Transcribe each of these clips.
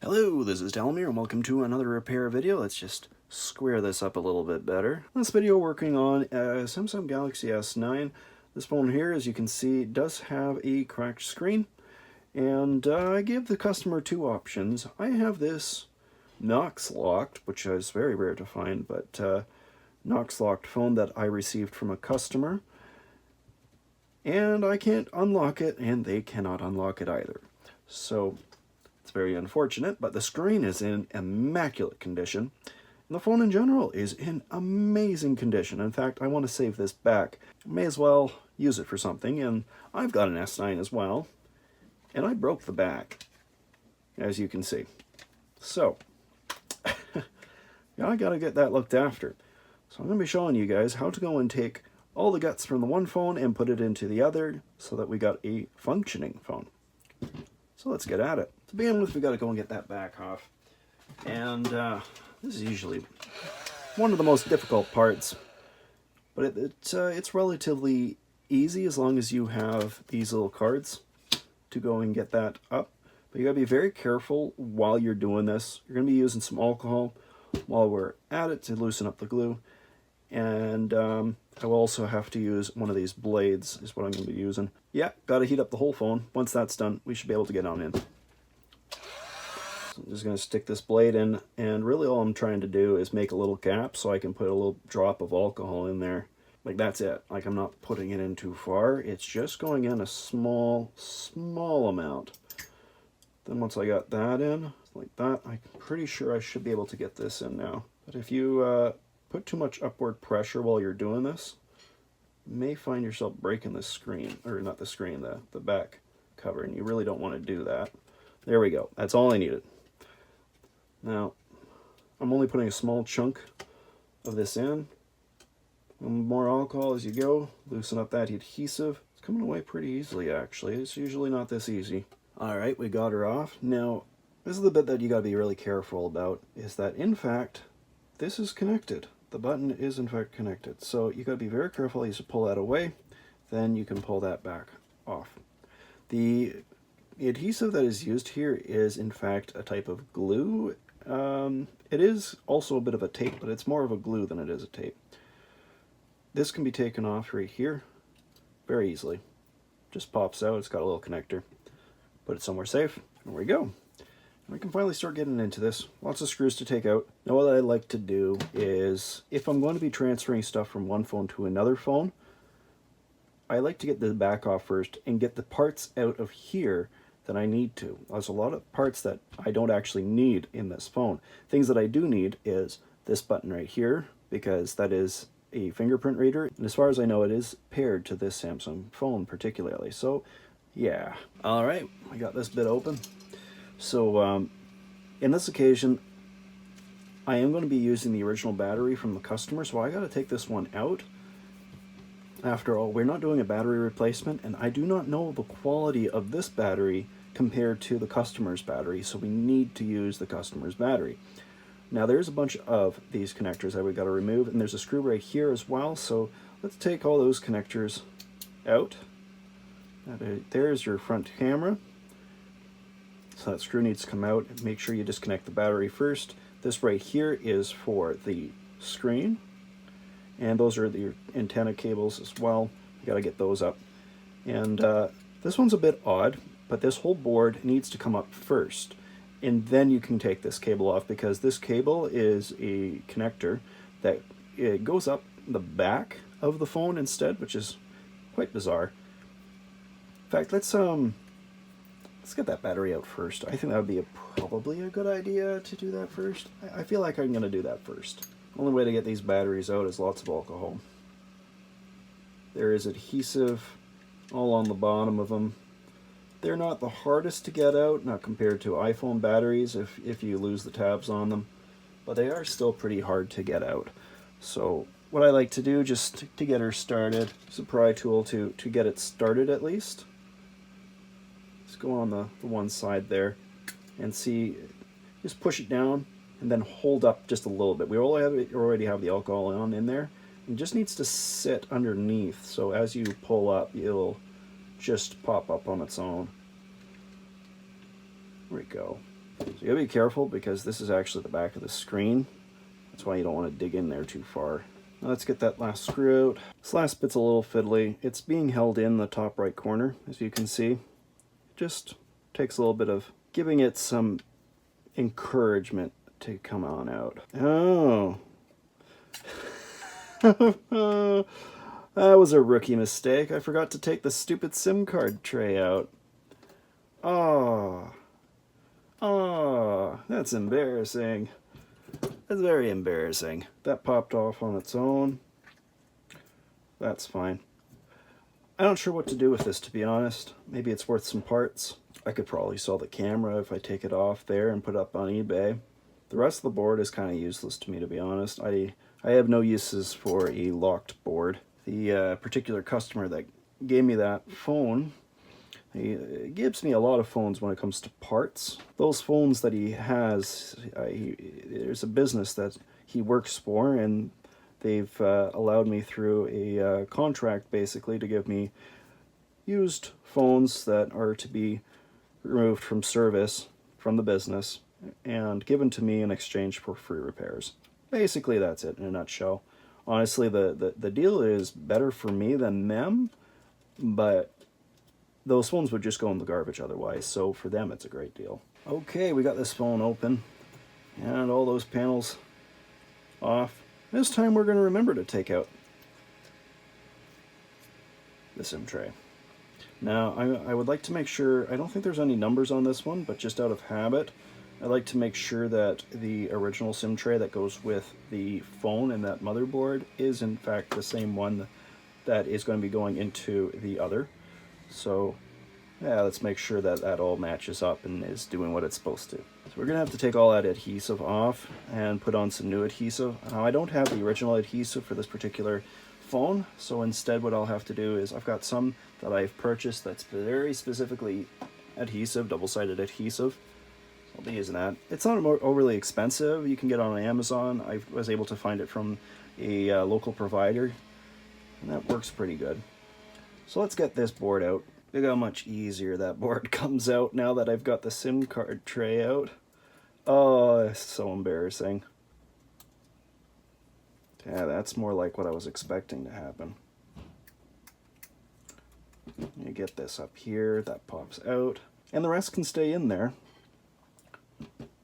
Hello, this is Dalmir and welcome to another repair video. Let's just square this up a little bit better. This video working on a Samsung Galaxy S9. This phone here, as you can see, does have a cracked screen. And I gave the customer two options. I have this Knox locked, which is very rare to find, but Knox locked phone that I received from a customer. And I can't unlock it, and they cannot unlock it either. So it's very unfortunate, but the screen is in immaculate condition. And the phone in general is in amazing condition. In fact, I want to save this back. May as well use it for something, and I've got an S9 as well. And I broke the back, as you can see. So, yeah, I gotta get that looked after. So I'm gonna be showing you guys how to go and take all the guts from the one phone and put it into the other so that we got a functioning phone. So let's get at it. To begin with, we got to go and get that back off. And this is usually one of the most difficult parts, but it's relatively easy as long as you have these little cards to go and get that up. But you got to be very careful while you're doing this. You're going to be using some alcohol while we're at it to loosen up the glue. And I will also have to use one of these blades is what I'm going to be using. Yeah, got to heat up the whole phone. Once that's done, we should be able to get on in. So I'm just going to stick this blade in, and really all I'm trying to do is make a little gap so I can put a little drop of alcohol in there. Like, that's it. Like, I'm not putting it in too far. It's just going in a small amount. Then once I got that in, like that, I'm pretty sure I should be able to get this in now. But if you put too much upward pressure while you're doing this, you may find yourself breaking the screen, or not the screen, the back cover, and you really don't want to do that. There we go. That's all I needed. Now, I'm only putting a small chunk of this in. More alcohol as you go. Loosen up that adhesive. It's coming away pretty easily, actually. It's usually not this easy. Alright, we got her off. Now, this is the bit that you got to be really careful about, is that, in fact, this is connected. The button is in fact connected. So you got to be very careful as you pull that away, then you can pull that back off. The adhesive that is used here is in fact a type of glue. It is also a bit of a tape, but it's more of a glue than it is a tape. This can be taken off right here very easily. Just pops out, it's got a little connector. Put it somewhere safe, and there we go. We can finally start getting into this. Lots of screws to take out. Now what I like to do is, if I'm going to be transferring stuff from one phone to another phone, I like to get the back off first and get the parts out of here that I need to. There's a lot of parts that I don't actually need in this phone. Things that I do need is this button right here, because that is a fingerprint reader. And as far as I know, it is paired to this Samsung phone particularly. So yeah. All right, I got this bit open. So in this occasion, I am going to be using the original battery from the customer, so I got to take this one out. After all, we're not doing a battery replacement, and I do not know the quality of this battery compared to the customer's battery, so we need to use the customer's battery. Now there's a bunch of these connectors that we've got to remove, and there's a screw right here as well, so let's take all those connectors out. There's your front camera. So that screw needs to come out. Make sure you disconnect the battery first. This right here is for the screen. And those are the antenna cables as well. You got to get those up. And this one's a bit odd, but this whole board needs to come up first. And then you can take this cable off, because this cable is a connector that it goes up the back of the phone instead, which is quite bizarre. In fact, let's get that battery out first. I think that would be probably a good idea to do that first. I feel like I'm going to do that first. Only way to get these batteries out is lots of alcohol. There is adhesive all on the bottom of them. They're not the hardest to get out, not compared to iPhone batteries if you lose the tabs on them, but they are still pretty hard to get out. So what I like to do, just to get her started, is a pry tool to get it started at least. Go on the one side there and see, just push it down and then hold up just a little bit. We already have the alcohol on in there. It just needs to sit underneath, so as you pull up, it'll just pop up on its own. There we go. So you gotta be careful because this is actually the back of the screen. That's why you don't want to dig in there too far. Now let's get that last screw out. This last bit's a little fiddly. It's being held in the top right corner, as you can see. Just takes a little bit of giving it some encouragement to come on out. Oh. That was a rookie mistake. I forgot to take the stupid SIM card tray out. Oh. Oh, that's embarrassing. That's very embarrassing. That popped off on its own. That's fine. I'm not sure what to do with this, to be honest. Maybe it's worth some parts. I could probably sell the camera if I take it off there and put it up on eBay. The rest of the board is kind of useless to me, to be honest. I have no uses for a locked board. The particular customer that gave me that phone, he gives me a lot of phones when it comes to parts. Those phones that he has, there's a business that he works for, and they've allowed me through a contract basically to give me used phones that are to be removed from service from the business and given to me in exchange for free repairs. Basically, that's it in a nutshell. Honestly, the deal is better for me than them, but those phones would just go in the garbage otherwise, so for them it's a great deal. Okay, we got this phone open and all those panels off. This time we're going to remember to take out the SIM tray. Now, I would like to make sure, I don't think there's any numbers on this one, but just out of habit, I like to make sure that the original SIM tray that goes with the phone and that motherboard is in fact the same one that is going to be going into the other. So, yeah, let's make sure that that all matches up and is doing what it's supposed to. So we're going to have to take all that adhesive off and put on some new adhesive. Now, I don't have the original adhesive for this particular phone, so instead what I'll have to do is I've got some that I've purchased that's very specifically adhesive, double-sided adhesive. I'll be using that. It's not overly expensive. You can get it on Amazon. I was able to find it from a local provider, and that works pretty good. So let's get this board out. Look how much easier that board comes out now that I've got the SIM card tray out. Oh, it's so embarrassing. Yeah, that's more like what I was expecting to happen. You get this up here, that pops out, and the rest can stay in there.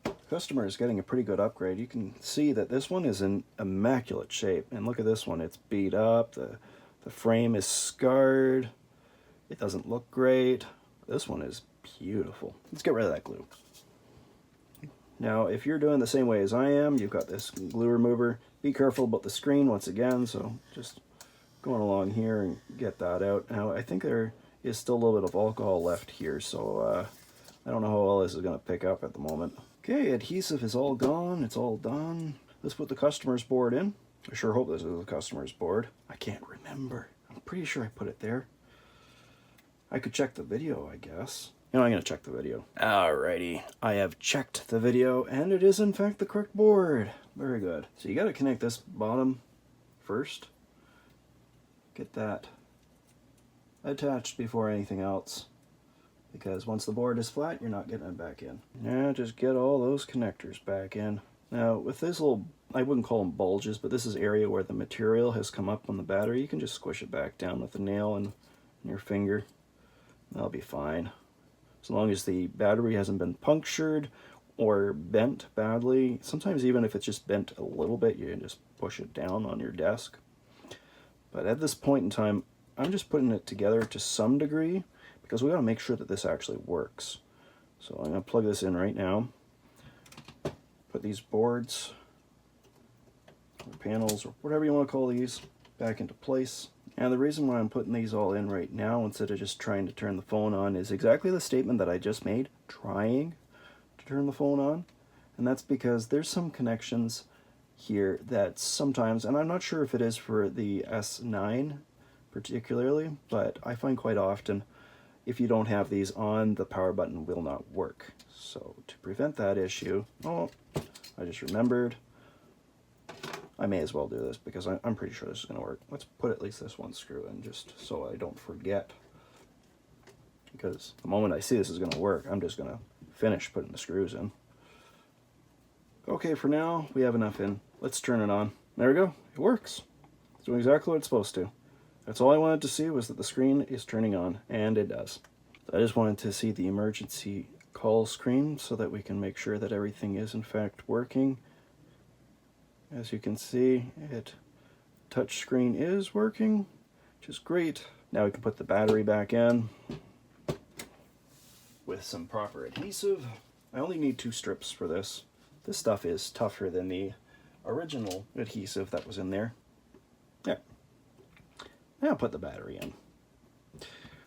The customer is getting a pretty good upgrade. You can see that this one is in immaculate shape, and look at this one. It's beat up, the frame is scarred, it doesn't look great. This one is beautiful. Let's get rid of that glue. Now, if you're doing the same way as I am, you've got this glue remover. Be careful about the screen once again, so just going along here and get that out. Now, I think there is still a little bit of alcohol left here, so I don't know how well this is going to pick up at the moment. Okay, adhesive is all gone. It's all done. Let's put the customer's board in. I sure hope this is the customer's board. I can't remember. I'm pretty sure I put it there. I could check the video, I guess. You know, I'm going to check the video. Alrighty, I have checked the video, and it is in fact the correct board. Very good. So you got to connect this bottom first. Get that attached before anything else, because once the board is flat, you're not getting it back in. Now just get all those connectors back in. Now with this little, I wouldn't call them bulges, but this is area where the material has come up on the battery. You can just squish it back down with a nail and your finger. That'll be fine. As long as the battery hasn't been punctured or bent badly. Sometimes even if it's just bent a little bit, you can just push it down on your desk. But at this point in time, I'm just putting it together to some degree because we got to make sure that this actually works. So I'm going to plug this in right now. Put these boards, or panels, or whatever you want to call these, back into place. And the reason why I'm putting these all in right now instead of just trying to turn the phone on is exactly the statement that I just made, trying to turn the phone on. And that's because there's some connections here that sometimes, and I'm not sure if it is for the S9 particularly, but I find quite often if you don't have these on, the power button will not work. So to prevent that issue, oh, I just remembered, I may as well do this because I'm pretty sure this is going to work. Let's put at least this one screw in just so I don't forget. Because the moment I see this is going to work, I'm just going to finish putting the screws in. Okay, for now, we have enough in. Let's turn it on. There we go. It works. It's doing exactly what it's supposed to. That's all I wanted to see, was that the screen is turning on, and it does. I just wanted to see the emergency call screen so that we can make sure that everything is in fact working. As you can see, touch screen is working, which is great. Now we can put the battery back in with some proper adhesive. I only need 2 strips for this. This stuff is tougher than the original adhesive that was in there. Yeah. Now put the battery in.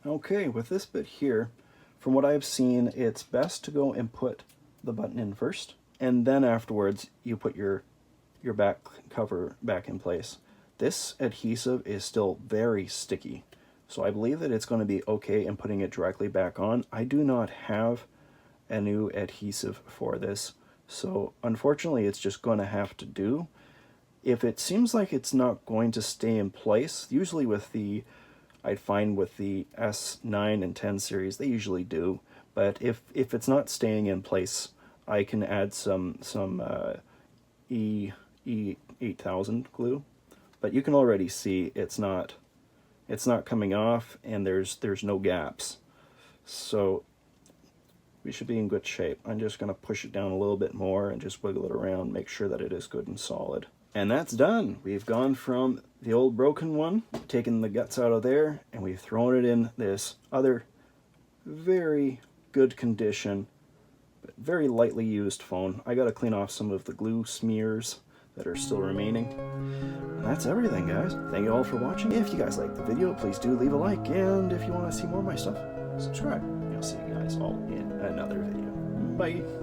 Okay, with this bit here, from what I've seen, it's best to go and put the button in first, and then afterwards you put your back cover back in place. This adhesive is still very sticky, so I believe that it's going to be okay in putting it directly back on. I do not have a new adhesive for this, so unfortunately it's just going to have to do. If it seems like it's not going to stay in place, usually I'd find with the S9 and 10 series, they usually do, but if it's not staying in place, I can add some E8000 glue, but you can already see it's not coming off, and there's no gaps, so we should be in good shape. I'm just going to push it down a little bit more and just wiggle it around, make sure that it is good and solid. And that's done. We've gone from the old broken one, taken the guts out of there, and we've thrown it in this other very good condition, but very lightly used phone. I got to clean off some of the glue smears that are still remaining. And that's everything, guys. Thank you all for watching. If you guys liked the video, please do leave a like, and if you want to see more of my stuff, subscribe. And I'll see you guys all in another video. Bye!